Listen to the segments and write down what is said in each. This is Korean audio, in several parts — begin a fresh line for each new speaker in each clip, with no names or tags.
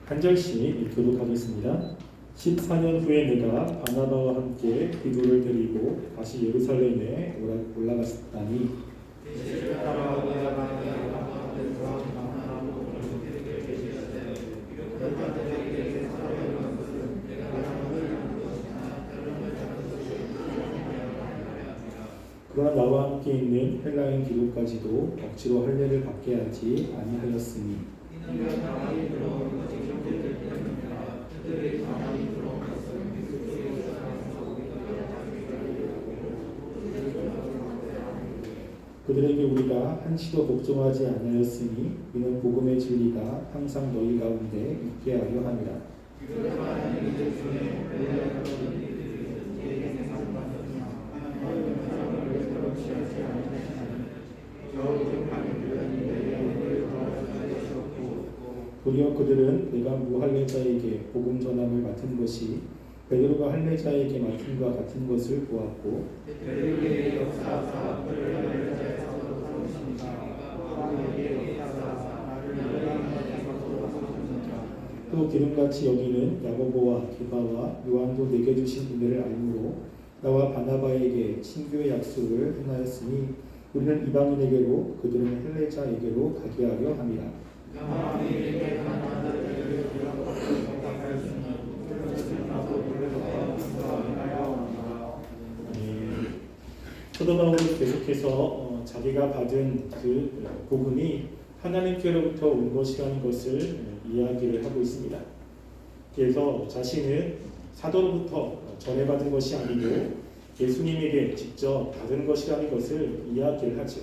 한 절씩 교독하겠습니다. 14년 후에 내가 바나바와 함께 기도를 드리고 다시 예루살렘에 올라갔다니 그러나 나와 함께 있는 헬라인 기도까지도 억지로 할례를 받게 하지 아니하였으니 그들에게 우리가 한시도 복종하지 아니하였으니 이는 복음의 진리가 항상 너희 가운데 있게 하려 함이라. 도리어 그들은 내가 무할례자에게 복음 전함을 맡은 것이 베드로가 할례자에게 맡음과 같은 것을 보았고 또 기름같이 여기는 야고보와 게바와 요한도 내게 주신 은혜를 알므로 나와 바나바에게 친교의 약속을 행하였으니 우리는 이방인에게로 그들은 헬레자에게로 가게 하려 함이라. 사도 바울이 계속해서 자기가 받은 그 복음이 하나님께로부터 온 것이라는 것을 이야기를 하고 있습니다. 그래서 자신은 사도로부터 전해받은 것이 아니고 예수님에게 직접 받은 것이라는 것을 이야기를 하죠.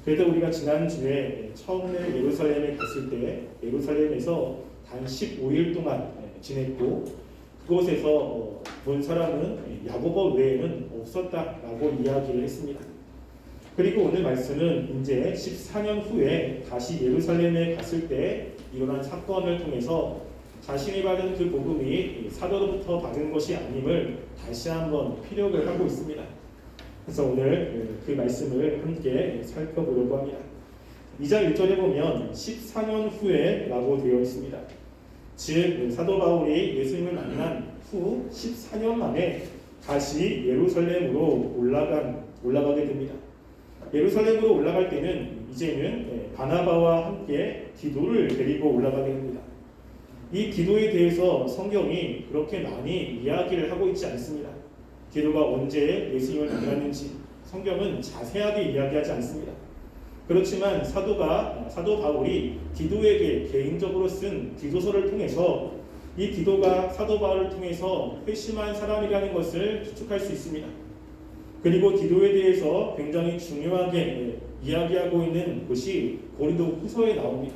그래서 우리가 지난주에 처음에 예루살렘에 갔을 때 예루살렘에서 단 15일 동안 지냈고 그곳에서 본 사람은 야고보 외에는 없었다라고 이야기를 했습니다. 그리고 오늘 말씀은 이제 14년 후에 다시 예루살렘에 갔을 때 일어난 사건을 통해서 자신이 받은 그 복음이 사도로부터 받은 것이 아님을 다시 한번 피력을 하고 있습니다. 그래서 오늘 그 말씀을 함께 살펴보려고 합니다. 2장 1절에 보면 14년 후에 라고 되어 있습니다. 즉 사도 바울이 예수님을 만난 후 14년 만에 다시 예루살렘으로 올라가게 됩니다. 예루살렘으로 올라갈 때는 이제는 바나바와 함께 기도를 데리고 올라가게 됩니다. 이 기도에 대해서 성경이 그렇게 많이 이야기를 하고 있지 않습니다. 기도가 언제 예수님을 만났는지 성경은 자세하게 이야기하지 않습니다. 그렇지만 사도 바울이 디도에게 개인적으로 쓴 디도서를 통해서 이 디도가 사도 바울을 통해서 회심한 사람이라는 것을 추측할 수 있습니다. 그리고 디도에 대해서 굉장히 중요하게 이야기하고 있는 곳이 고린도 후서에 나옵니다.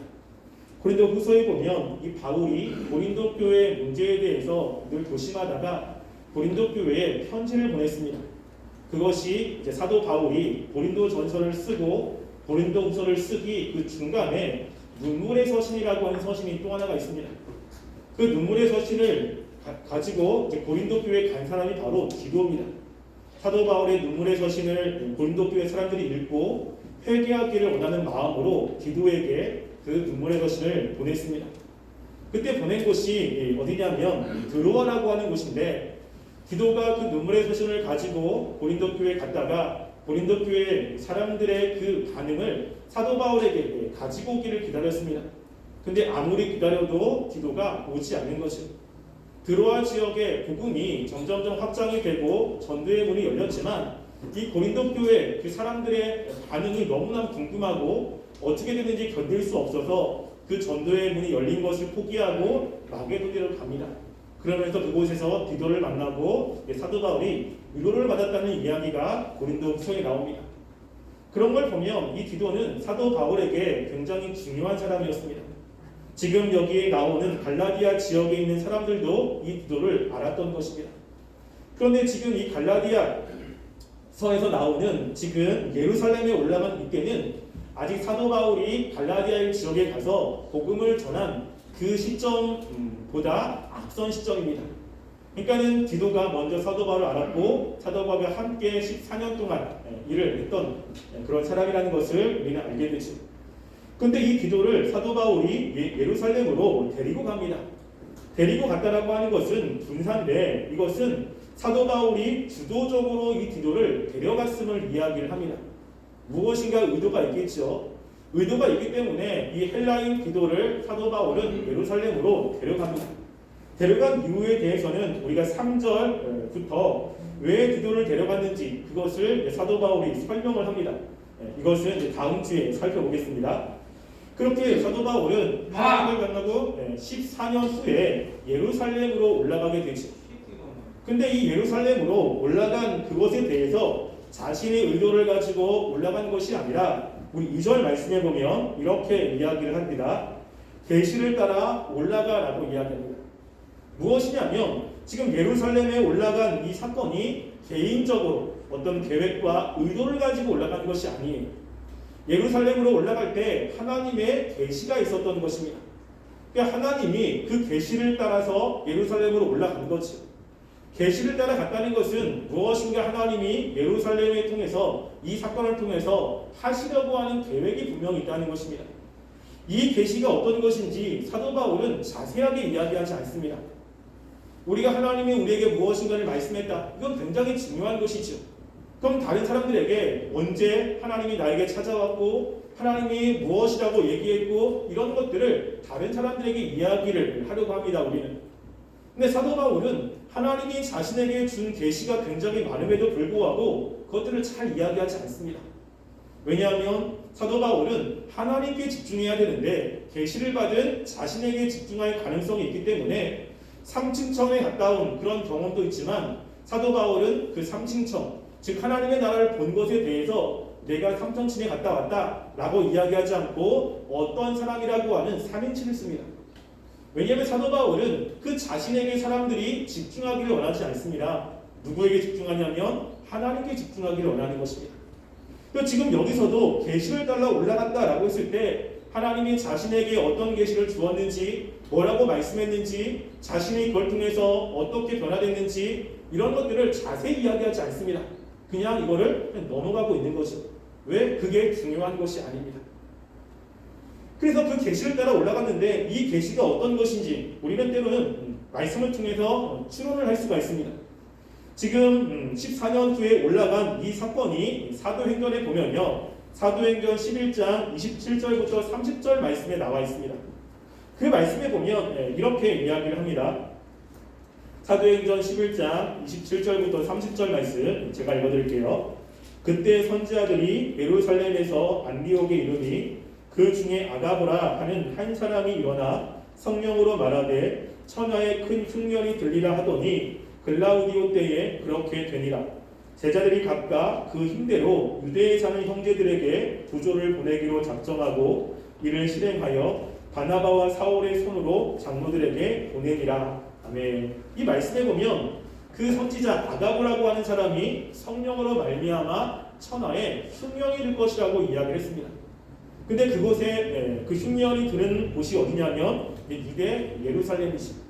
고린도 후서에 보면 이 바울이 고린도 교회 문제에 대해서 늘 조심하다가 고린도 교회에 편지를 보냈습니다. 그것이 이제 사도 바울이 고린도 전서를 쓰고 고린도 후서를 쓰기 그 중간에 눈물의 서신이라고 하는 서신이 또 하나가 있습니다. 그 눈물의 서신을 가지고 이제 고린도 교회에 간 사람이 바로 디도입니다. 사도 바울의 눈물의 서신을 고린도 교회 사람들이 읽고 회개하기를 원하는 마음으로 디도에게 그 눈물의 서신을 보냈습니다. 그때 보낸 곳이 어디냐면 드로아라고 하는 곳인데 디도가 그 눈물의 서신을 가지고 고린도 교회에 갔다가 고린도 교회 사람들의 그 반응을 사도 바울에게 가지고 오기를 기다렸습니다. 근데 아무리 기다려도 디도가 오지 않는 거죠. 드로아 지역의 복음이 점점점 확장이 되고 전도의 문이 열렸지만 이 고린도 교회 그 사람들의 반응이 너무나 궁금하고 어떻게 되는지 견딜 수 없어서 그 전도의 문이 열린 것을 포기하고 마게도니아로 갑니다. 그러면서 그곳에서 디도를 만나고 사도 바울이 위로를 받았다는 이야기가 고린도 후서에 나옵니다. 그런 걸 보면 이 디도는 사도 바울에게 굉장히 중요한 사람이었습니다. 지금 여기에 나오는 갈라디아 지역에 있는 사람들도 이 디도를 알았던 것입니다. 그런데 지금 이 갈라디아서에서 나오는 지금 예루살렘에 올라간 이때는 아직 사도 바울이 갈라디아 지역에 가서 복음을 전한 그 시점보다 앞선 시점입니다. 그러니까는 디도가 먼저 사도 바울을 알았고 사도 바울과 함께 14년 동안 일을 했던 그런 사람이라는 것을 우리는 알게 되죠. 근데 이 디도를 사도 바울이 예루살렘으로 데리고 갑니다. 데리고 갔다라고 하는 것은 분사인데 이것은 사도 바울이 주도적으로 이 디도를 데려갔음을 이야기를 합니다. 무엇인가 의도가 있겠죠. 의도가 있기 때문에 이 헬라인 디도를 사도 바울은 예루살렘으로 데려갑니다. 데려간 이유에 대해서는 우리가 3절부터 왜 디도를 데려갔는지 그것을 사도 바울이 설명을 합니다. 이것은 이제 다음 주에 살펴보겠습니다. 그렇게 사도 바울은 하나님을 만나고 14년 후에 예루살렘으로 올라가게 되죠. 근데 이 예루살렘으로 올라간 그것에 대해서 자신의 의도를 가지고 올라간 것이 아니라 우리 2절 말씀에 보면 이렇게 이야기를 합니다. 계시를 따라 올라가라고 이야기합니다. 무엇이냐면 지금 예루살렘에 올라간 이 사건이 개인적으로 어떤 계획과 의도를 가지고 올라간 것이 아니에요. 예루살렘으로 올라갈 때 하나님의 계시가 있었던 것입니다. 그러니까 하나님이 그 계시를 따라서 예루살렘으로 올라간 거죠. 계시를 따라 갔다는 것은 무엇인가 하나님이 예루살렘을 통해서 이 사건을 통해서 하시려고 하는 계획이 분명히 있다는 것입니다. 이 계시가 어떤 것인지 사도 바울은 자세하게 이야기하지 않습니다. 우리가 하나님이 우리에게 무엇인가를 말씀했다. 이건 굉장히 중요한 것이죠. 그럼 다른 사람들에게 언제 하나님이 나에게 찾아왔고 하나님이 무엇이라고 얘기했고 이런 것들을 다른 사람들에게 이야기를 하려고 합니다. 우리는. 근데 사도 바울은 하나님이 자신에게 준 계시가 굉장히 많음에도 불구하고 그것들을 잘 이야기하지 않습니다. 왜냐하면 사도 바울은 하나님께 집중해야 되는데 계시를 받은 자신에게 집중할 가능성이 있기 때문에 삼층천에 가까운 그런 경험도 있지만 사도 바울은 그 삼층천 즉 하나님의 나라를 본 것에 대해서 내가 삼천층에 갔다 왔다 라고 이야기하지 않고 어떤 사람이라고 하는 3인칭을 씁니다. 왜냐하면 사도 바울은 그 자신에게 사람들이 집중하기를 원하지 않습니다. 누구에게 집중하냐면 하나님께 집중하기를 원하는 것입니다. 지금 여기서도 계시를 따라 올라갔다라고 했을 때 하나님이 자신에게 어떤 계시를 주었는지 뭐라고 말씀했는지 자신이 그걸 통해서 어떻게 변화됐는지 이런 것들을 자세히 이야기하지 않습니다. 그냥 이거를 그냥 넘어가고 있는 거죠. 왜? 그게 중요한 것이 아닙니다. 그래서 그 계시를 따라 올라갔는데 이 계시가 어떤 것인지 우리는 때로는 말씀을 통해서 추론을 할 수가 있습니다. 지금 14년 후에 올라간 이 사건이 사도행전에 보면요. 사도행전 11장 27절부터 30절 말씀에 나와 있습니다. 그 말씀에 보면 이렇게 이야기를 합니다. 사도행전 11장 27절부터 30절 말씀 제가 읽어드릴게요. 그때 선지자들이 예루살렘에서 안디옥에 이르니 그 중에 아가보라 하는 한 사람이 일어나 성령으로 말하되 천하에 큰 흉년이 들리라 하더니 글라우디오 때에 그렇게 되니라. 제자들이 각각 그 힘대로 유대에 사는 형제들에게 부조를 보내기로 작정하고 이를 실행하여 바나바와 사울의 손으로 장로들에게 보내니라. 아멘. 이 말씀에 보면 그 선지자 아가보라고 하는 사람이 성령으로 말미암아 천하에 흉년이 들 것이라고 이야기를 했습니다. 근데 그곳에 그 흉년이 드는 곳이 어디냐면 유대 예루살렘이십니다.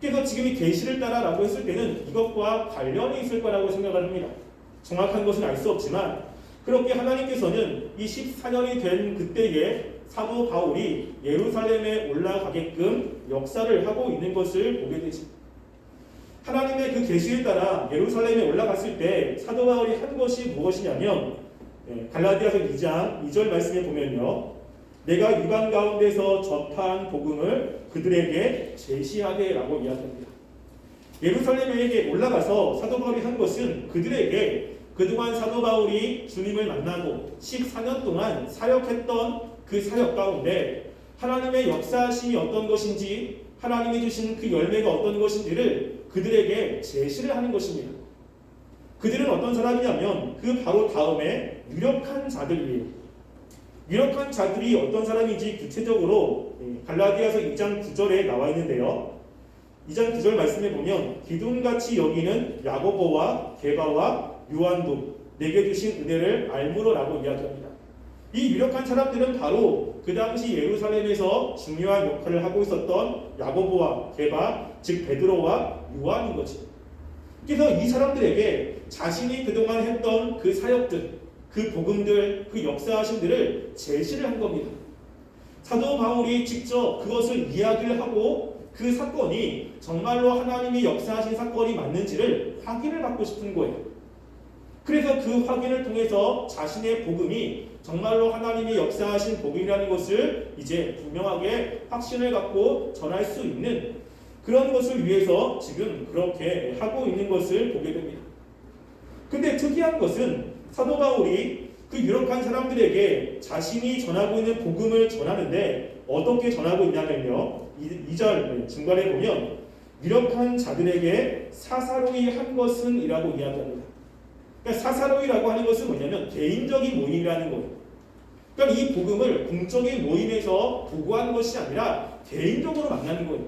그래서 지금 이 계시를 따라라고 했을 때는 이것과 관련이 있을 거라고 생각을 합니다. 정확한 것은 알 수 없지만 그렇게 하나님께서는 이 14년이 된 그때에 사도 바울이 예루살렘에 올라가게끔 역사를 하고 있는 것을 보게 되죠. 하나님의 그 계시에 따라 예루살렘에 올라갔을 때 사도 바울이 한 것이 무엇이냐면 갈라디아서 2장 2절 말씀에 보면요. 내가 이방 가운데서 접한 복음을 그들에게 제시하게 라고 이야기합니다. 예루살렘에 올라가서 사도 바울이 한 것은 그들에게 그동안 사도 바울이 주님을 만나고 14년 동안 사역했던 그 사역 가운데 하나님의 역사하심이 어떤 것인지 하나님이 주신 그 열매가 어떤 것인지를 그들에게 제시를 하는 것입니다. 그들은 어떤 사람이냐면 그 바로 다음에 유력한 자들이에요. 유력한 자들이 어떤 사람인지 구체적으로 갈라디아서 2장 9절에 나와 있는데요. 2장 9절 말씀에 보면 기둥같이 여기는 야고보와 게바와 요한도 내게 주신 은혜를 알므로라고 이야기합니다. 이 유력한 사람들은 바로 그 당시 예루살렘에서 중요한 역할을 하고 있었던 야고보와 게바, 즉 베드로와 요한인 거죠. 그래서 이 사람들에게 자신이 그동안 했던 그 사역들, 그 복음들, 그 역사하심들을 제시를 한 겁니다.
사도 바울이 직접 그것을 이야기를 하고 그 사건이 정말로 하나님이 역사하신 사건이 맞는지를 확인을 받고 싶은 거예요. 그래서 그 확인을 통해서 자신의 복음이 정말로 하나님이 역사하신 복음이라는 것을 이제 분명하게 확신을 갖고 전할 수 있는 그런 것을 위해서 지금 그렇게 하고 있는 것을 보게 됩니다. 근데 특이한 것은 사도 바울이 그 유력한 사람들에게 자신이 전하고 있는 복음을 전하는데 어떻게 전하고 있냐면요. 2절 중간에 보면 유력한 자들에게 사사로이 한 것은 이라고 이야기합니다. 그러니까 사사로이라고 하는 것은 뭐냐면 개인적인 모임이라는 거예요. 그러니까 이 복음을 공적인 모임에서 보고하는 것이 아니라 개인적으로 만나는 거예요.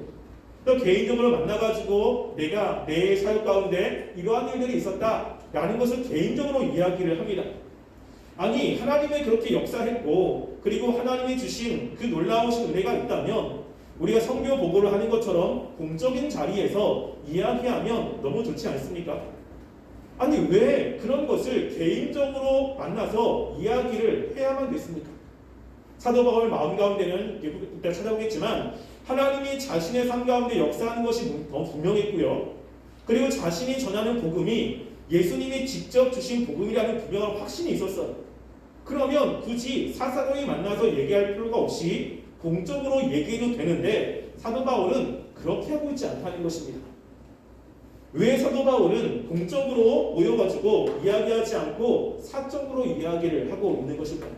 그러니까 개인적으로 만나가지고 내가 내 사역 가운데 이러한 일들이 있었다라는 것을 개인적으로 이야기를 합니다. 아니 하나님이 그렇게 역사했고 그리고 하나님이 주신 그 놀라우신 은혜가 있다면 우리가 성교 보고를 하는 것처럼 공적인 자리에서 이야기하면 너무 좋지 않습니까? 아니 왜 그런 것을 개인적으로 만나서 이야기를 해야만 됐습니까? 사도 바울 마음 가운데는 이따 찾아보겠지만 하나님이 자신의 삶 가운데 역사하는 것이 더 분명했고요. 그리고 자신이 전하는 복음이 예수님이 직접 주신 복음이라는 분명한 확신이 있었어요. 그러면 굳이 사사로이 만나서 얘기할 필요가 없이 공적으로 얘기해도 되는데 사도 바울은 그렇게 하고 있지 않다는 것입니다. 왜 사도 바울은 공적으로 모여가지고 이야기하지 않고 사적으로 이야기를 하고 있는 것일까요?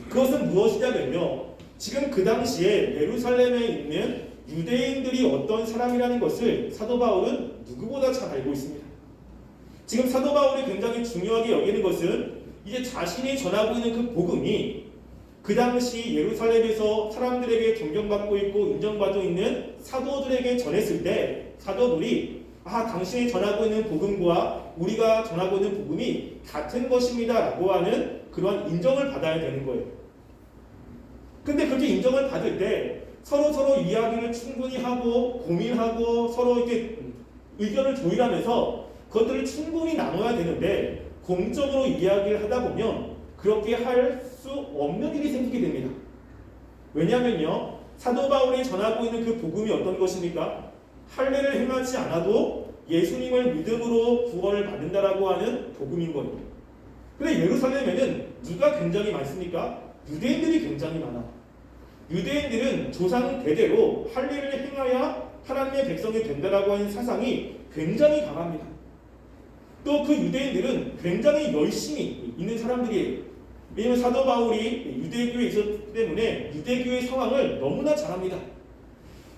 그것은 무엇이냐면요. 지금 그 당시에 예루살렘에 있는 유대인들이 어떤 사람이라는 것을 사도 바울은 누구보다 잘 알고 있습니다. 지금 사도 바울이 굉장히 중요하게 여기는 것은 이제 자신이 전하고 있는 그 복음이 그 당시 예루살렘에서 사람들에게 존경받고 있고 인정받고 있는 사도들에게 전했을 때 사도들이 당신이 전하고 있는 복음과 우리가 전하고 있는 복음이 같은 것입니다 라고 하는 그러한 인정을 받아야 되는 거예요. 근데 그렇게 인정을 받을 때 서로 이야기를 충분히 하고 고민하고 서로 이렇게 의견을 조율하면서 그것들을 충분히 나눠야 되는데 공적으로 이야기를 하다 보면 그렇게 할 수 없는 일이 생기게 됩니다. 왜냐하면요. 사도 바울이 전하고 있는 그 복음이 어떤 것입니까? 할례를 행하지 않아도 예수님을 믿음으로 구원을 받는다라고 하는 복음인 거예요. 근데 예루살렘에는 누가 굉장히 많습니까? 유대인들이 굉장히 많아. 유대인들은 조상 대대로 할례를 행하여 하나님의 백성이 된다라고 하는 사상이 굉장히 강합니다. 또 그 유대인들은 굉장히 열심히 있는 사람들이에요. 왜냐하면 사도 바울이 유대교에 있었기 때문에 유대교의 상황을 너무나 잘 압니다.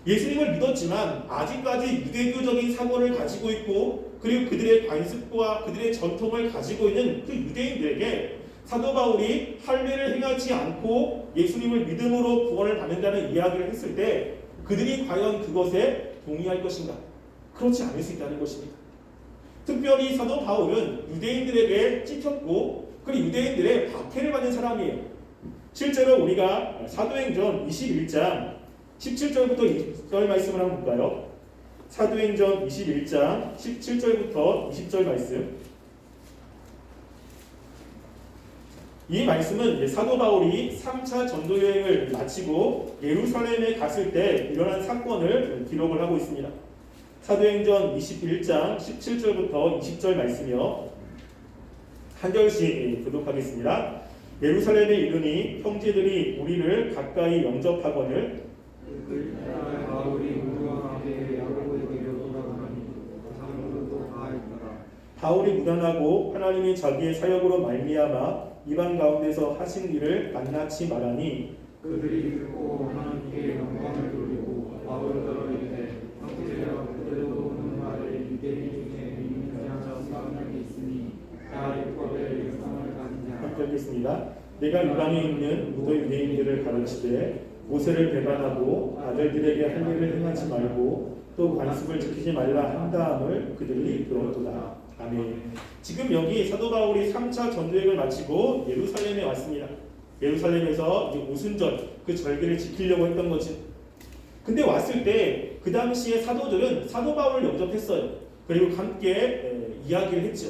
예수님을 믿었지만 아직까지 유대교적인 사고를 가지고 있고 그리고 그들의 관습과 그들의 전통을 가지고 있는 그 유대인들에게 사도 바울이 할례를 행하지 않고 예수님을 믿음으로 구원을 받는다는 이야기를 했을 때 그들이 과연 그것에 동의할 것인가? 그렇지 않을 수 있다는 것입니다. 특별히 사도 바울은 유대인들에게 찍혔고 그리고 유대인들의 박해를 받는 사람이에요. 실제로 우리가 사도행전 21장 17절부터 20절 말씀을 한번 볼까요? 사도행전 21장 17절부터 20절 말씀. 이 말씀은 사도 바울이 3차 전도 여행을 마치고 예루살렘에 갔을 때 일어난 사건을 기록을 하고 있습니다. 사도행전 21장 17절부터 20절 말씀이요. 한 절씩 교독하겠습니다. 예루살렘에 이르니 형제들이 우리를 가까이 영접하거늘 바울이 무단하고 하나님이 자기의 사역으로 말미암아 이방 가운데서 하신 일을 낱낱이 말하니
그들이 듣고 하나님께 영광을 돌리고 바울더러 이르되 형제여 그대로 오는 말을 유대인 중에 믿는 자가 수많이 있으니 다 율법의 육성을 가진 자라.
함께 읽겠습니다. 내가 이방에 있는 무도 유대인들을 가르치되 모세를 배반하고 아들들에게 할 일을 행하지 말고 또 관습을 지키지 말라 한 다음을 그들이 들었도다. 아멘. 지금 여기 사도 바울이 3차 전도여행을 마치고 예루살렘에 왔습니다. 예루살렘에서 이제 오순절 그 절기를 지키려고 했던 거지. 근데 왔을 때 그 당시에 사도들은 사도 바울을 영접했어요. 그리고 함께 이야기를 했죠.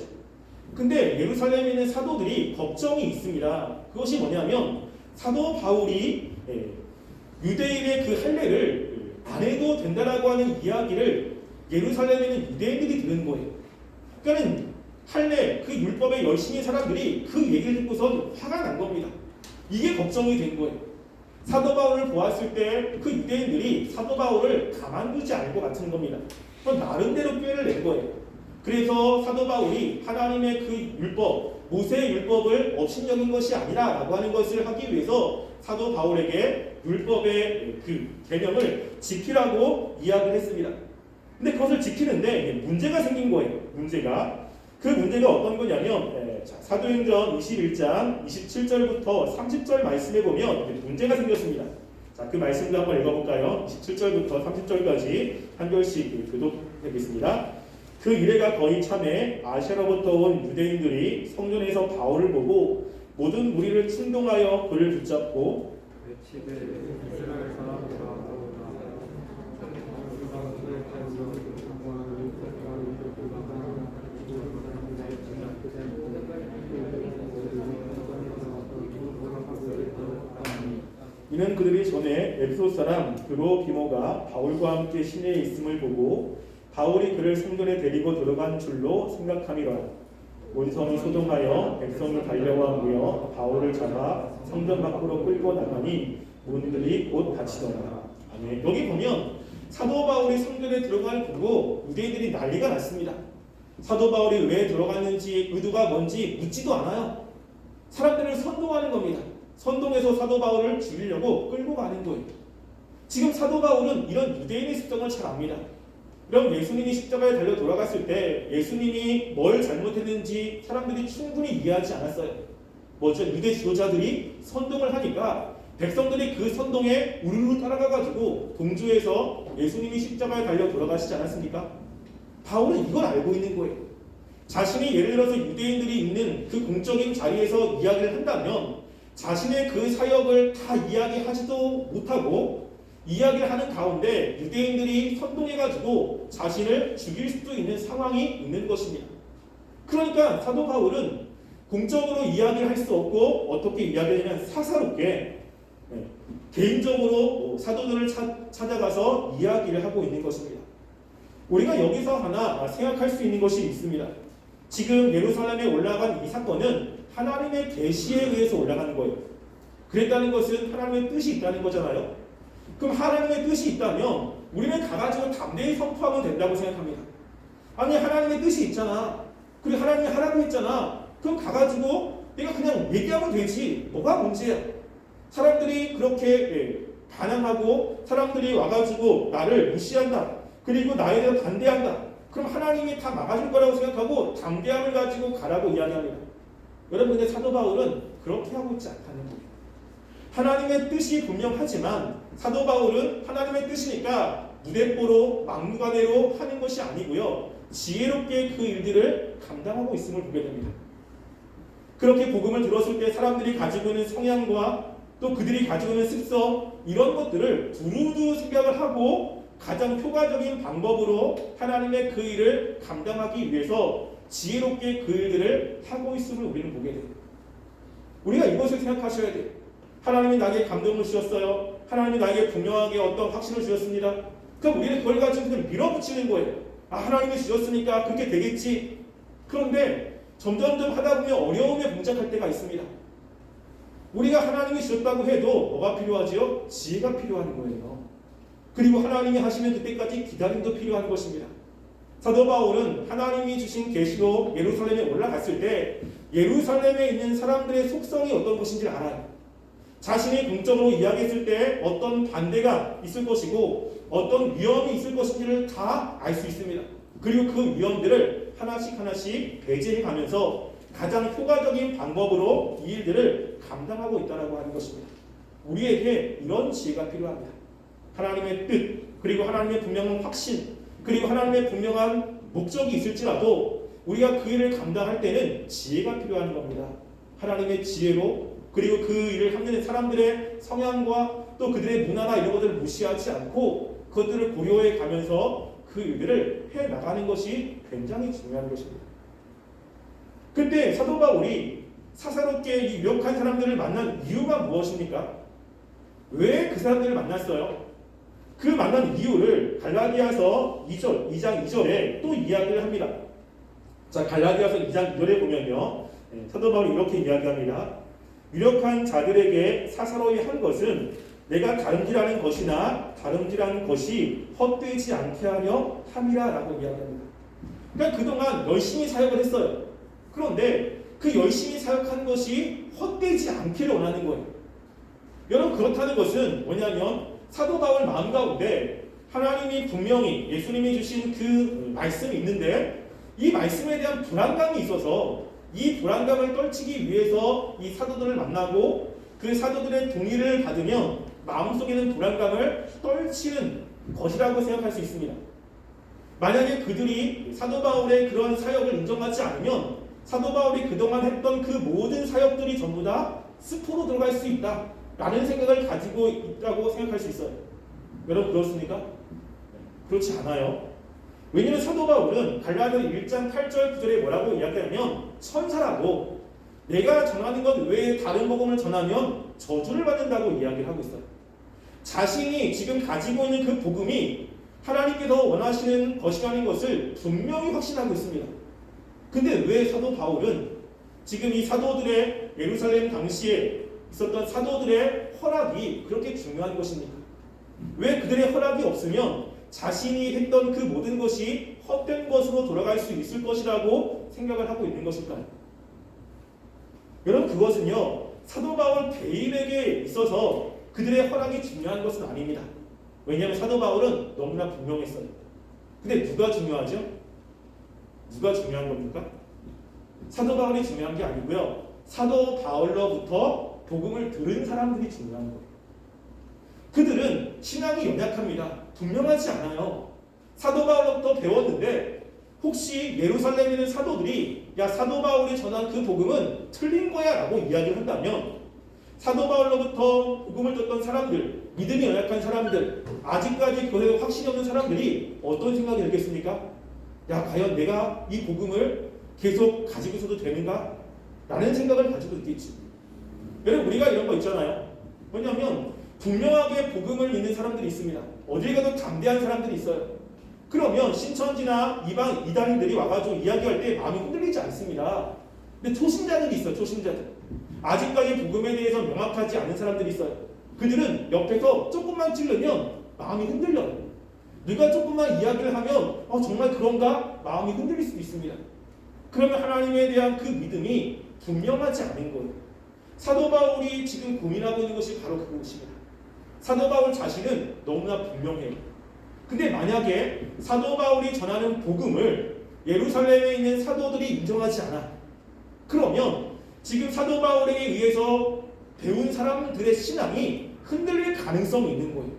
근데 예루살렘에 있는 사도들이 걱정이 있습니다. 그것이 뭐냐면 사도 바울이 유대인의 그 할례를 안 해도 된다라고 하는 이야기를 예루살렘에 있는 유대인들이 들은 거예요. 그러니까 할례, 그 율법에 열심히 사람들이 그 얘기를 듣고서 화가 난 겁니다. 이게 걱정이 된 거예요. 사도 바울을 보았을 때 그 유대인들이 사도 바울을 가만두지 않을 것 같은 겁니다. 그건 나름대로 꾀를 낸 거예요. 그래서 사도 바울이 하나님의 그 율법, 모세의 율법을 업신여긴 것이 아니라 라고 하는 것을 하기 위해서 사도 바울에게 율법의 그 개념을 지키라고 이야기를 했습니다. 근데 그것을 지키는데 문제가 생긴 거예요. 그 문제가 어떤 거냐면 사도행전 21장 27절부터 30절 말씀에 보면 문제가 생겼습니다. 자, 그 말씀도 한번 읽어볼까요? 27절부터 30절까지 한 절씩 교독하겠습니다. 그 이래가 거의 참에 아시아로부터 온 유대인들이 성전에서 바울을 보고 모든 무리를 충동하여 그를 붙잡고
외치되 이스라엘 사람들아
이는 그들이 전에 에베소 사람 드로비모가 바울과 함께 시내에 있음을 보고 바울이 그를 성전에 데리고 들어간 줄로 생각함이라. 온성이 소동하여 백성을 달려와 모여 바울을 잡아 성전 밖으로 끌고 나가니 문들이 곧 닫히더라. 아멘. 여기 보면 사도 바울이 성전에 들어갈 보고 유대인들이 난리가 났습니다. 사도 바울이 왜 들어갔는지 의도가 뭔지 묻지도 않아요. 사람들을 선동하는 겁니다. 선동해서 사도 바울을 죽이려고 끌고 가는 거예요. 지금 사도 바울은 이런 유대인의 습성을 잘 압니다. 그럼 예수님이 십자가에 달려 돌아갔을 때 예수님이 뭘 잘못했는지 사람들이 충분히 이해하지 않았어요. 뭐죠? 유대 지도자들이 선동을 하니까 백성들이 그 선동에 우르르 따라가가지고 동조해서 예수님이 십자가에 달려 돌아가시지 않았습니까? 바울은 이걸 알고 있는 거예요. 자신이 예를 들어서 유대인들이 있는 그 공적인 자리에서 이야기를 한다면 자신의 그 사역을 다 이야기하지도 못하고 이야기를 하는 가운데 유대인들이 선동해가지고 자신을 죽일 수도 있는 상황이 있는 것입니다. 그러니까 사도 바울은 공적으로 이야기를 할 수 없고 어떻게 이야기하냐면 사사롭게 개인적으로 사도들을 찾아가서 이야기를 하고 있는 것입니다. 우리가 여기서 하나 생각할 수 있는 것이 있습니다. 지금 예루살렘에 올라간 이 사건은 하나님의 계시에 의해서 올라가는 거예요. 그랬다는 것은 하나님의 뜻이 있다는 거잖아요. 그럼 하나님의 뜻이 있다면 우리는 가가지고 담대히 선포하면 된다고 생각합니다. 아니 하나님의 뜻이 있잖아. 그리고 하나님이 하라고 했잖아. 그럼 가가지고 내가 그냥 얘기하면 되지. 뭐가 문제야? 사람들이 그렇게 반항하고 사람들이 와가지고 나를 무시한다. 그리고 나에 대해 반대한다. 그럼 하나님이 다 막아줄 거라고 생각하고 담대함을 가지고 가라고 이야기합니다. 여러분의 사도 바울은 그렇게 하고 있지 않다는 거예요. 하나님의 뜻이 분명하지만 사도 바울은 하나님의 뜻이니까 무대뽀로 막무가내로 하는 것이 아니고요. 지혜롭게 그 일들을 감당하고 있음을 보게 됩니다. 그렇게 복음을 들었을 때 사람들이 가지고 있는 성향과 또 그들이 가지고 있는 습성 이런 것들을 두루두 생각을 하고 가장 효과적인 방법으로 하나님의 그 일을 감당하기 위해서 지혜롭게 그 일들을 하고 있음을 우리는 보게 됩니다. 우리가 이것을 생각하셔야 돼요. 하나님이 나에게 감동을 주셨어요. 하나님이 나에게 분명하게 어떤 확신을 주셨습니다. 그럼 우리는 그걸 가지고 그냥 밀어붙이는 거예요. 아, 하나님이 주셨으니까 그렇게 되겠지. 그런데 점점점 하다 보면 어려움에 봉착할 때가 있습니다. 우리가 하나님이 주셨다고 해도 뭐가 필요하지요? 지혜가 필요한 거예요. 그리고 하나님이 하시면 그때까지 기다림도 필요한 것입니다. 사도 바울은 하나님이 주신 계시로 예루살렘에 올라갔을 때 예루살렘에 있는 사람들의 속성이 어떤 것인지를 알아요. 자신이 공적으로 이야기했을 때 어떤 반대가 있을 것이고 어떤 위험이 있을 것인지를 다 알 수 있습니다. 그리고 그 위험들을 하나씩 배제해 가면서 가장 효과적인 방법으로 이 일들을 감당하고 있다고 하는 것입니다. 우리에게 이런 지혜가 필요합니다. 하나님의 뜻, 그리고 하나님의 분명한 확신, 그리고 하나님의 분명한 목적이 있을지라도 우리가 그 일을 감당할 때는 지혜가 필요한 겁니다. 하나님의 지혜로 그리고 그 일을 하는 사람들의 성향과 또 그들의 문화나 이런 것들을 무시하지 않고 그것들을 고려해 가면서 그 일들을 해나가는 것이 굉장히 중요한 것입니다. 그때 사도 바울이 사사롭게 이 유력한 사람들을 만난 이유가 무엇입니까? 왜 그 사람들을 만났어요? 그 만난 이유를 갈라디아서 2장 2절에 또 이야기를 합니다. 자, 갈라디아서 2장 2절에 보면요, 사도 바울이 이렇게 이야기합니다. 유력한 자들에게 사사로이 한 것은 내가 다름질하는 것이나 다름질하는 것이 헛되지 않게 하려 함이라라고 이야기합니다. 그러니까 그동안 열심히 사역을 했어요. 그런데 그 열심히 사역한 것이 헛되지 않기를 원하는 거예요. 여러분, 그렇다는 것은 뭐냐면 사도 바울 마음 가운데 하나님이 분명히 예수님이 주신 그 말씀이 있는데 이 말씀에 대한 불안감이 있어서 이 불안감을 떨치기 위해서 이 사도들을 만나고 그 사도들의 동의를 받으면 마음속에는 불안감을 떨치는 것이라고 생각할 수 있습니다. 만약에 그들이 사도 바울의 그런 사역을 인정하지 않으면 사도 바울이 그동안 했던 그 모든 사역들이 전부 다 스포로 들어갈 수 있다라는 생각을 가지고 있다고 생각할 수 있어요. 여러분, 그렇습니까? 그렇지 않아요. 왜냐하면 사도 바울은 갈라디아 1장 8절 9절에 뭐라고 이야기하면 천사라고 내가 전하는 것 외에 다른 복음을 전하면 저주를 받는다고 이야기를 하고 있어요. 자신이 지금 가지고 있는 그 복음이 하나님께서 원하시는 것이라는 것을 분명히 확신하고 있습니다. 근데 왜 사도 바울은 지금 이 사도들의 예루살렘 당시에 있었던 사도들의 허락이 그렇게 중요한 것입니까? 왜 그들의 허락이 없으면 자신이 했던 그 모든 것이 헛된 것으로 돌아갈 수 있을 것이라고 생각을 하고 있는 것일까요? 여러분, 그것은요, 사도 바울 개인에게 있어서 그들의 허락이 중요한 것은 아닙니다. 왜냐하면 사도 바울은 너무나 분명했어요. 근데 누가 중요하죠? 누가 중요한 겁니까? 사도 바울이 중요한 게 아니고요, 사도 바울로부터 복음을 들은 사람들이 중요한 거예요. 그들은 신앙이 연약합니다. 분명하지 않아요. 사도 바울로부터 배웠는데 혹시 예루살렘에 있는 사도들이 야, 사도 바울이 전한 그 복음은 틀린 거야 라고 이야기를 한다면 사도 바울로부터 복음을 듣던 사람들, 믿음이 연약한 사람들, 아직까지 그것에 확신이 없는 사람들이 어떤 생각이 들겠습니까? 야, 과연 내가 이 복음을 계속 가지고 있어도 되는가? 라는 생각을 가지고 있겠지. 여러분, 우리가 이런 거 있잖아요. 왜냐하면 분명하게 복음을 믿는 사람들이 있습니다. 어딜 가도 담대한 사람들이 있어요. 그러면 신천지나 이단인들이 와가지고 이야기할 때 마음이 흔들리지 않습니다. 근데 초신자들이 있어요. 초신자들. 아직까지 복음에 대해서 명확하지 않은 사람들이 있어요. 그들은 옆에서 조금만 찔르면 마음이 흔들려요. 누가 조금만 이야기를 하면 정말 그런가? 마음이 흔들릴 수도 있습니다. 그러면 하나님에 대한 그 믿음이 분명하지 않은 거예요. 사도 바울이 지금 고민하고 있는 것이 바로 그것입니다. 사도 바울 자신은 너무나 분명해요. 근데 만약에 사도 바울이 전하는 복음을 예루살렘에 있는 사도들이 인정하지 않아, 그러면 지금 사도 바울에게 의해서 배운 사람들의 신앙이 흔들릴 가능성이 있는 거예요.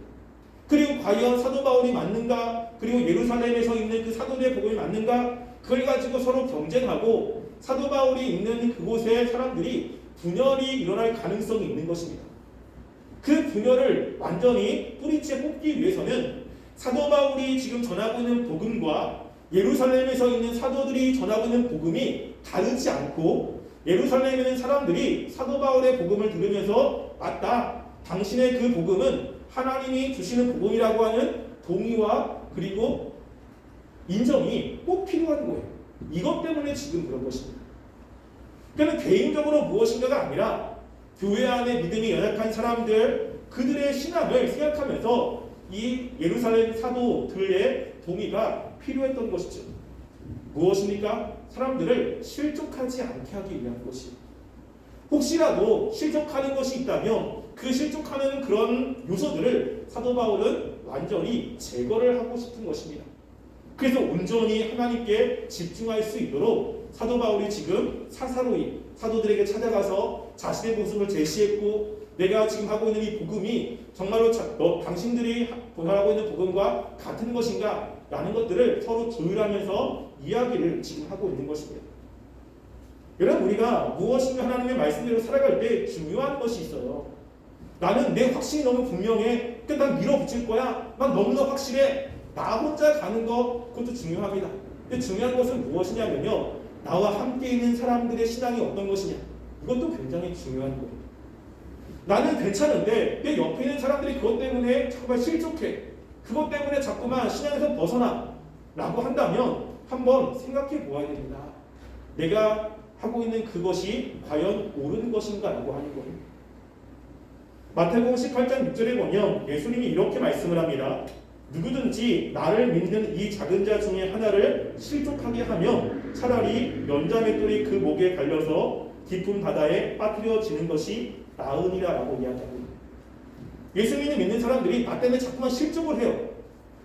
그리고 과연 사도 바울이 맞는가, 그리고 예루살렘에서 있는 그 사도들의 복음이 맞는가, 그걸 가지고 서로 경쟁하고 사도 바울이 있는 그곳의 사람들이 분열이 일어날 가능성이 있는 것입니다. 그 분열을 완전히 뿌리째 뽑기 위해서는 사도 바울이 지금 전하고 있는 복음과 예루살렘에서 있는 사도들이 전하고 있는 복음이 다르지 않고 예루살렘에 있는 사람들이 사도 바울의 복음을 들으면서 맞다, 당신의 그 복음은 하나님이 주시는 복음이라고 하는 동의와 그리고 인정이 꼭 필요한 거예요. 이것 때문에 지금 그런 것입니다. 그러니까 개인적으로 무엇인가가 아니라 교회 안에 믿음이 연약한 사람들, 그들의 신앙을 생각하면서 이 예루살렘 사도들의 동의가 필요했던 것이죠. 무엇입니까? 사람들을 실족하지 않게 하기 위한 것이에요. 혹시라도 실족하는 것이 있다면 그 실족하는 그런 요소들을 사도 바울은 완전히 제거를 하고 싶은 것입니다. 그래서 온전히 하나님께 집중할 수 있도록 사도 바울이 지금 사사로이 사도들에게 찾아가서 자신의 모습을 제시했고, 내가 지금 하고 있는 이 복음이 정말로 당신들이 하고 있는 복음과 같은 것인가? 라는 것들을 서로 조율하면서 이야기를 지금 하고 있는 것입니다. 여러분, 우리가 무엇인가 하나님의 말씀대로 살아갈 때 중요한 것이 있어요. 나는 내 확신이 너무 분명해. 그러니까 난 밀어붙일 거야. 난 너무나 확실해. 나 혼자 가는 거, 그것도 중요합니다. 근데 중요한 것은 무엇이냐면요, 나와 함께 있는 사람들의 신앙이 어떤 것이냐, 그것도 굉장히 중요한 거예요. 나는 괜찮은데 내 옆에 있는 사람들이 그것 때문에 정말 실족해. 그것 때문에 자꾸만 신앙에서 벗어나. 라고 한다면 한번 생각해 보아야 됩니다. 내가 하고 있는 그것이 과연 옳은 것인가 라고 하는 거예요. 마태복음 18장 6절에 보면 예수님이 이렇게 말씀을 합니다. 누구든지 나를 믿는 이 작은 자 중에 하나를 실족하게 하면 차라리 연자맷돌이 그 목에 달려서 깊은 바다에 빠뜨려지는 것이 나으니라 라고 이야기합니다. 예수님을 믿는 사람들이 나 때문에 자꾸만 실족을 해요.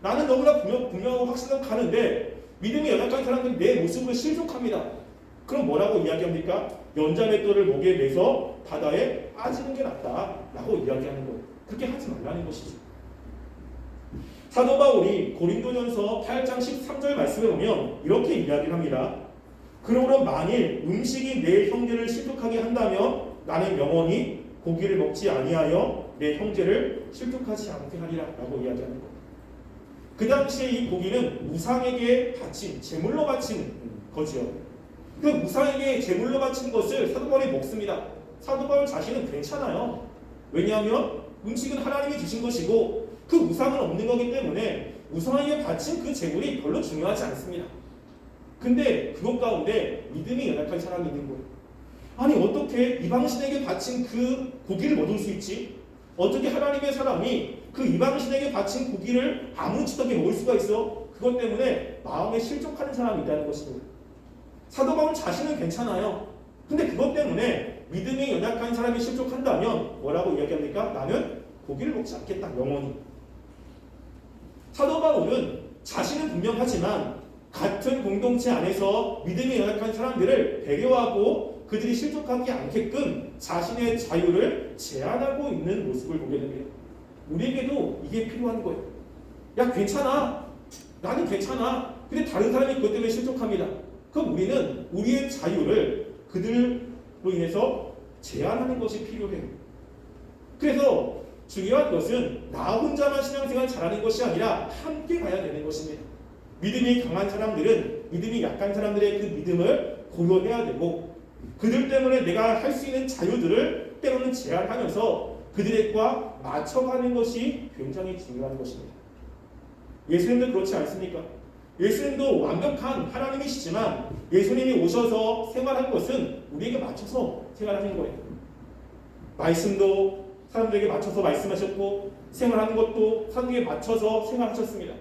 나는 너무나 분명하고 확신하고 가는데 믿음이 연약한 사람들이 내 모습을 실족합니다. 그럼 뭐라고 이야기합니까? 연자맷돌을 목에 매서 바다에 빠지는 게 낫다 라고 이야기하는 거예요. 그렇게 하지 말라는 것이죠. 사도 바울이 고린도전서 8장 13절 말씀에 보면 이렇게 이야기를 합니다. 그러므로 만일 음식이 내 형제를 실족하게 한다면 나는 영원히 고기를 먹지 아니하여 내 형제를 실족하지 않게 하리라 라고 이야기하는 거예요. 그 당시에 이 고기는 우상에게 바친 제물로 바친 거지요. 그 우상에게 제물로 바친 것을 사도 바울이 먹습니다. 사도 바울 자신은 괜찮아요. 왜냐하면 음식은 하나님이 주신 것이고 그 우상은 없는 거기 때문에 우상에게 바친 그 제물이 별로 중요하지 않습니다. 근데 그것 가운데 믿음이 연약한 사람이 있는 거예요. 아니 어떻게 이방신에게 바친 그 고기를 얻을 수 있지? 어떻게 하나님의 사람이 그 이방신에게 바친 고기를 아무렇지도 않게 먹을 수가 있어? 그것 때문에 마음에 실족하는 사람이 있다는 것입니다. 사도 바울 자신은 괜찮아요. 근데 그것 때문에 믿음이 연약한 사람이 실족한다면 뭐라고 이야기합니까? 나는 고기를 먹지 않겠다, 영원히. 사도 바울은 자신은 분명하지만 같은 공동체 안에서 믿음이 연약한 사람들을 배려하고 그들이 실족하지 않게끔 자신의 자유를 제한하고 있는 모습을 보게 됩니다. 우리에게도 이게 필요한 거예요. 야, 괜찮아. 나는 괜찮아. 근데 다른 사람이 그것 때문에 실족합니다. 그럼 우리는 우리의 자유를 그들로 인해서 제한하는 것이 필요해요. 그래서 중요한 것은 나 혼자만 신앙생활 잘하는 것이 아니라 함께 가야 되는 것입니다. 믿음이 강한 사람들은 믿음이 약한 사람들의 그 믿음을 고려해야 되고 그들 때문에 내가 할 수 있는 자유들을 때로는 제한하면서 그들과 맞춰가는 것이 굉장히 중요한 것입니다. 예수님도 그렇지 않습니까? 예수님도 완벽한 하나님이시지만 예수님이 오셔서 생활한 것은 우리에게 맞춰서 생활하는 거예요. 말씀도 사람들에게 맞춰서 말씀하셨고 생활하는 것도 사람들에게 맞춰서 생활하셨습니다.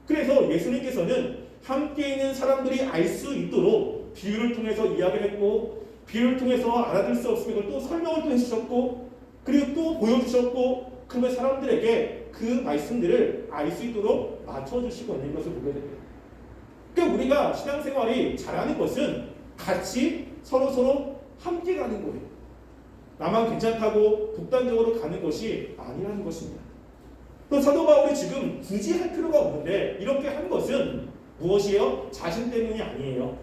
그래서 예수님께서는 함께 있는 사람들이 알 수 있도록 비유를 통해서 이야기를 했고 비유를 통해서 알아들 수 없으면 그걸 또 설명을 또 해주셨고 그리고 또 보여주셨고 그러면 사람들에게 그 말씀들을 알 수 있도록 맞춰주시고 있는 것을 보게 됩니다. 그러니까 우리가 신앙생활이 잘하는 것은 같이 서로 함께 가는 거예요. 나만 괜찮다고 독단적으로 가는 것이 아니라는 것입니다. 또 사도 바울이 지금 굳이 할 필요가 없는데 이렇게 한 것은 무엇이에요? 자신 때문이 아니에요.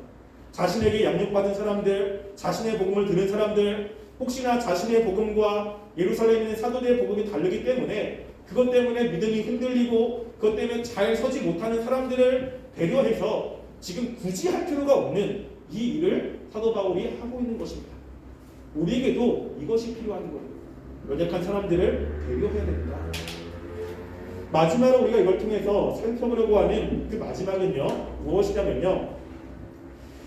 자신에게 양육받은 사람들, 자신의 복음을 들은 사람들, 혹시나 자신의 복음과 예루살렘에 있는 사도들의 복음이 다르기 때문에 그것 때문에 믿음이 흔들리고 그것 때문에 잘 서지 못하는 사람들을 배려해서 지금 굳이 할 필요가 없는 이 일을 사도 바울이 하고 있는 것입니다. 우리에게도 이것이 필요한 거예요. 연약한 사람들을 배려해야 됩니다. 마지막으로 우리가 이걸 통해서 살펴보려고 하는 그 마지막은요, 무엇이냐면요.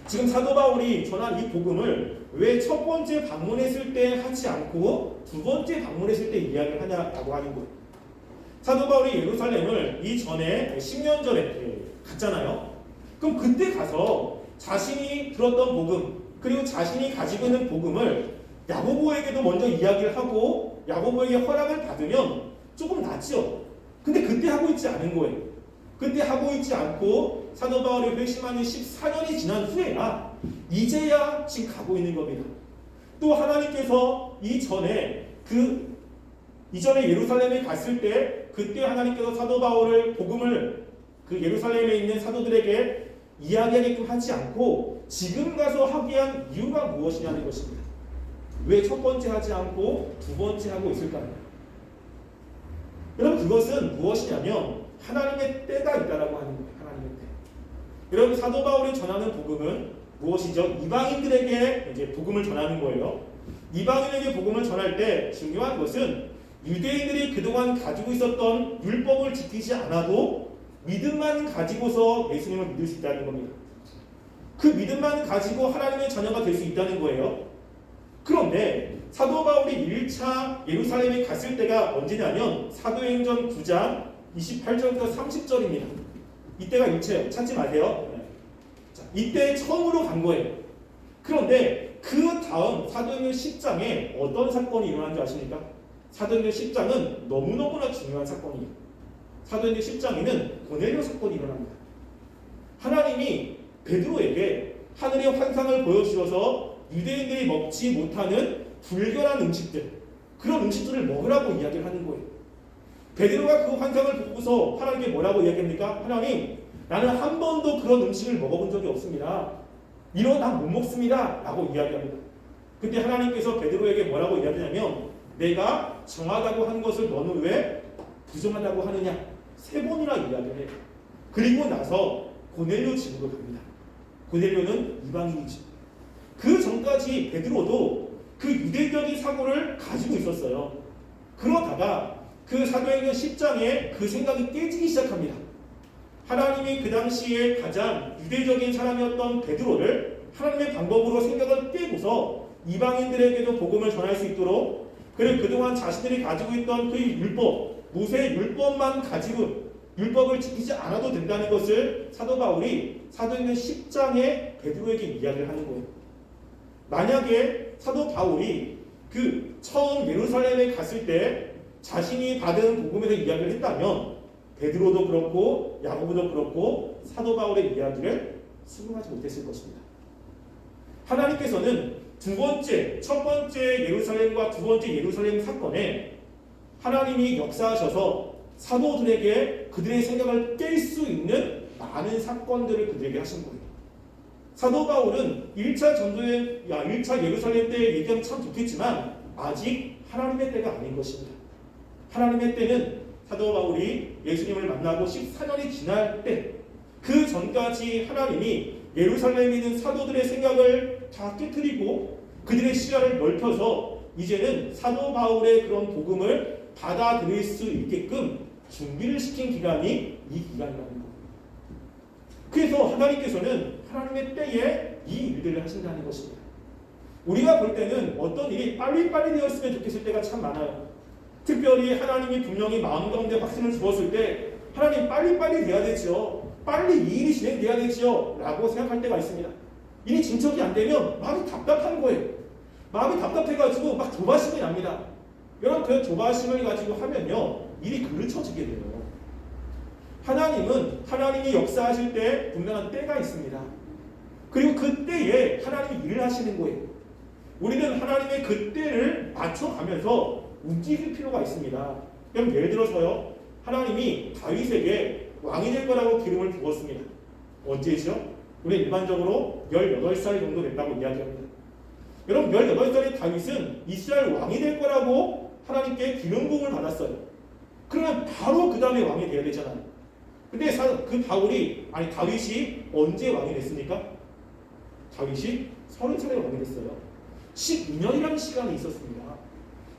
지금 사도 바울이 전한 이 복음을 왜 첫 번째 방문했을 때 하지 않고 두 번째 방문했을 때 이야기를 하냐라고 하는 거예요. 사도 바울이 예루살렘을 이전에 10년 전에 갔잖아요. 그럼 그때 가서 자신이 들었던 복음 그리고 자신이 가지고 있는 복음을 야고보에게도 먼저 이야기를 하고 야고보에게 허락을 받으면 조금 낫죠. 근데 그때 하고 있지 않은 거예요. 그때 하고 있지 않고 사도 바울이 회심하는 14년이 지난 후에야 이제야 지금 가고 있는 겁니다. 또 하나님께서 이전에 예루살렘에 갔을 때 그때 하나님께서 사도 바울을 복음을 그 예루살렘에 있는 사도들에게 이야기하게끔 하지 않고 지금 가서 하게 한 이유가 무엇이냐는 것입니다. 왜 첫 번째 하지 않고 두 번째 하고 있을까요? 여러분 그것은 무엇이냐면 하나님의 때가 있다라고 하는 거예요. 하나님의 때. 여러분 사도 바울이 전하는 복음은 무엇이죠? 이방인들에게 이제 복음을 전하는 거예요. 이방인에게 복음을 전할 때 중요한 것은 유대인들이 그동안 가지고 있었던 율법을 지키지 않아도 믿음만 가지고서 예수님을 믿을 수 있다는 겁니다. 그 믿음만 가지고 하나님의 자녀가 될 수 있다는 거예요. 그런데 사도 바울이 1차 예루살렘에 갔을 때가 언제냐면 사도행전 9장 28절부터 30절입니다. 이때가 1차예요. 찾지 마세요. 자, 이때 처음으로 간 거예요. 그런데 그 다음 사도행전 10장에 어떤 사건이 일어난 줄 아십니까? 사도행전 10장은 너무너무나 중요한 사건이에요. 사도행전 10장에는 고넬료 사건이 일어납니다. 하나님이 베드로에게 하늘의 환상을 보여주셔서 유대인들이 먹지 못하는 불결한 음식들, 그런 음식들을 먹으라고 이야기를 하는 거예요. 베드로가 그 환상을 보고서 하나님께 뭐라고 이야기합니까? 하나님, 나는 한 번도 그런 음식을 먹어본 적이 없습니다. 이런 난 못 먹습니다. 라고 이야기합니다. 근데 하나님께서 베드로에게 뭐라고 이야기하냐면 내가 정하다고 한 것을 너는 왜 부정하다고 하느냐? 3번이나 이야기를 해요. 그리고 나서 고넬료 집으로 갑니다. 고넬료는 이방인이죠. 그 전까지 베드로도 그 유대적인 사고를 가지고 있었어요. 그러다가 그 사도행전 10장에 그 생각이 깨지기 시작합니다. 하나님이 그 당시에 가장 유대적인 사람이었던 베드로를 하나님의 방법으로 생각을 깨고서 이방인들에게도 복음을 전할 수 있도록, 그리고 그동안 자신들이 가지고 있던 그 율법, 모세의 율법만 가지고 율법을 지키지 않아도 된다는 것을 사도 바울이 사도행전 10장에 베드로에게 이야기를 하는 거예요. 만약에 사도 바울이 그 처음 예루살렘에 갔을 때 자신이 받은 복음에서 이야기를 했다면 베드로도 그렇고 야고보도 그렇고 사도 바울의 이야기를 수긍하지 못했을 것입니다. 하나님께서는 첫 번째 예루살렘과 두 번째 예루살렘 사건에 하나님이 역사하셔서 사도들에게 그들의 생각을 깰 수 있는 많은 사건들을 그들에게 하신 거예요. 사도 바울은 1차 전도의 1차 예루살렘 때 얘기하면 참 좋겠지만 아직 하나님의 때가 아닌 것입니다. 하나님의 때는 사도 바울이 예수님을 만나고 14년이 지날 때, 그 전까지 하나님이 예루살렘에 있는 사도들의 생각을 다 깨트리고 그들의 시야를 넓혀서 이제는 사도 바울의 그런 복음을 받아들일 수 있게끔 준비를 시킨 기간이 이 기간이라는 겁니다. 그래서 하나님께서는 하나님의 때에 이 일들을 하신다는 것입니다. 우리가 볼 때는 어떤 일이 빨리빨리 되었으면 좋겠을 때가 참 많아요. 특별히 하나님이 분명히 마음 가운데 확신을 주었을 때 하나님 빨리빨리 돼야 되죠. 빨리 이 일이 진행돼야 되죠. 라고 생각할 때가 있습니다. 일이 진척이 안 되면 마음이 답답한 거예요. 마음이 답답해가지고 막 조바심이 납니다. 여러분 그 조바심을 가지고 하면요 일이 그르쳐지게 돼요. 하나님은 하나님이 역사하실 때 분명한 때가 있습니다. 그리고 그 때에 하나님이 일을 하시는 거예요. 우리는 하나님의 그 때를 맞춰가면서 움직일 필요가 있습니다. 그럼 예를 들어서요, 하나님이 다윗에게 왕이 될 거라고 기름을 부었습니다. 언제죠? 우리 일반적으로 18살 정도 됐다고 이야기합니다. 여러분 18살의 다윗은 이스라엘 왕이 될 거라고 하나님께 기름 부음을 받았어요. 그러면 바로 그 다음에 왕이 돼야 되잖아요. 근데 그 다윗이 언제 왕이 됐습니까? 다윗이 30살에 왕이 됐어요. 12년이라는 시간이 있었습니다.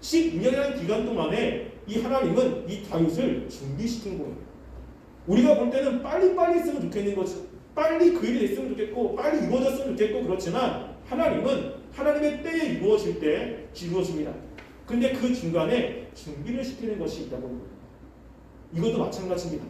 12년이라는 기간 동안에 이 하나님은 이 다윗을 준비시킨 거예요. 우리가 볼 때는 빨리빨리 했으면 좋겠는 거죠. 빨리 그 일이 됐으면 좋겠고 빨리 이루어졌으면 좋겠고 그렇지만 하나님은 하나님의 때에 이루어질 때 이루어집니다. 근데 그 중간에 준비를 시키는 것이 있다고 합니다. 이것도 마찬가지입니다.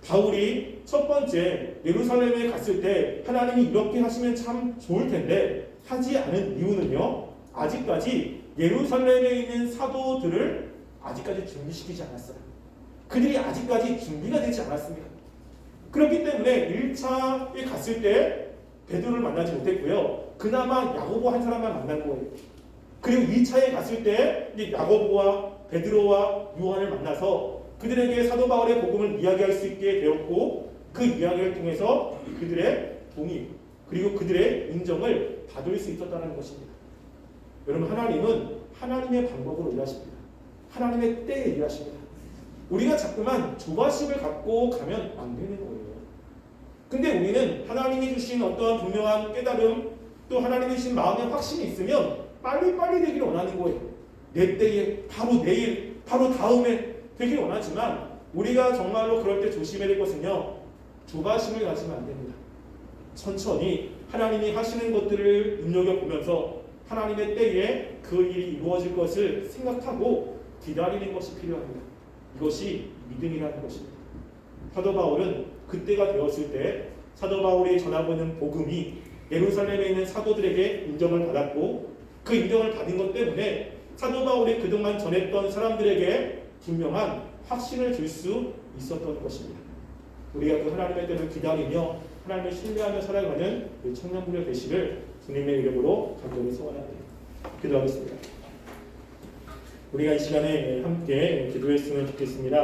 바울이 첫 번째 예루살렘에 갔을 때 하나님이 이렇게 하시면 참 좋을 텐데 하지 않은 이유는요, 아직까지 예루살렘에 있는 사도들을 아직까지 준비시키지 않았어요. 그들이 아직까지 준비가 되지 않았습니다. 그렇기 때문에 1차에 갔을 때 베드로를 만나지 못했고요. 그나마 야고보 한 사람만 만난 거예요. 그리고 2차에 갔을 때 야고보와 베드로와 요한을 만나서 그들에게 사도 바울의 복음을 이야기할 수 있게 되었고, 그 이야기를 통해서 그들의 동의 그리고 그들의 인정을 받을 수 있었다는 것입니다. 여러분, 하나님은 하나님의 방법으로 일하십니다. 하나님의 때에 일하십니다. 우리가 자꾸만 조바심을 갖고 가면 안 되는 거예요. 근데 우리는 하나님이 주신 어떠한 분명한 깨달음, 또 하나님이 주신 마음의 확신이 있으면 빨리빨리 되기를 원하는 거예요. 내 때에, 바로 내일, 바로 다음에 되기를 원하지만 우리가 정말로 그럴 때 조심해야 될 것은요. 조바심을 가지면 안 됩니다. 천천히 하나님이 하시는 것들을 눈여겨보면서 하나님의 때에 그 일이 이루어질 것을 생각하고 기다리는 것이 필요합니다. 이것이 믿음이라는 것입니다. 사도 바울은 그때가 되었을 때 사도 바울이 전하고 있는 복음이 예루살렘에 있는 사도들에게 인정을 받았고 그 인정을 받은 것 때문에 사도 바울이 그동안 전했던 사람들에게 분명한 확신을 줄 수 있었던 것입니다. 우리가 그 하나님의 때를 기다리며 하나님을 신뢰하며 살아가는 그 청년부녀 되시를 주님의 이름으로 간절히 소원합니다. 기도하겠습니다. 우리가 이 시간에 함께 기도했으면 좋겠습니다.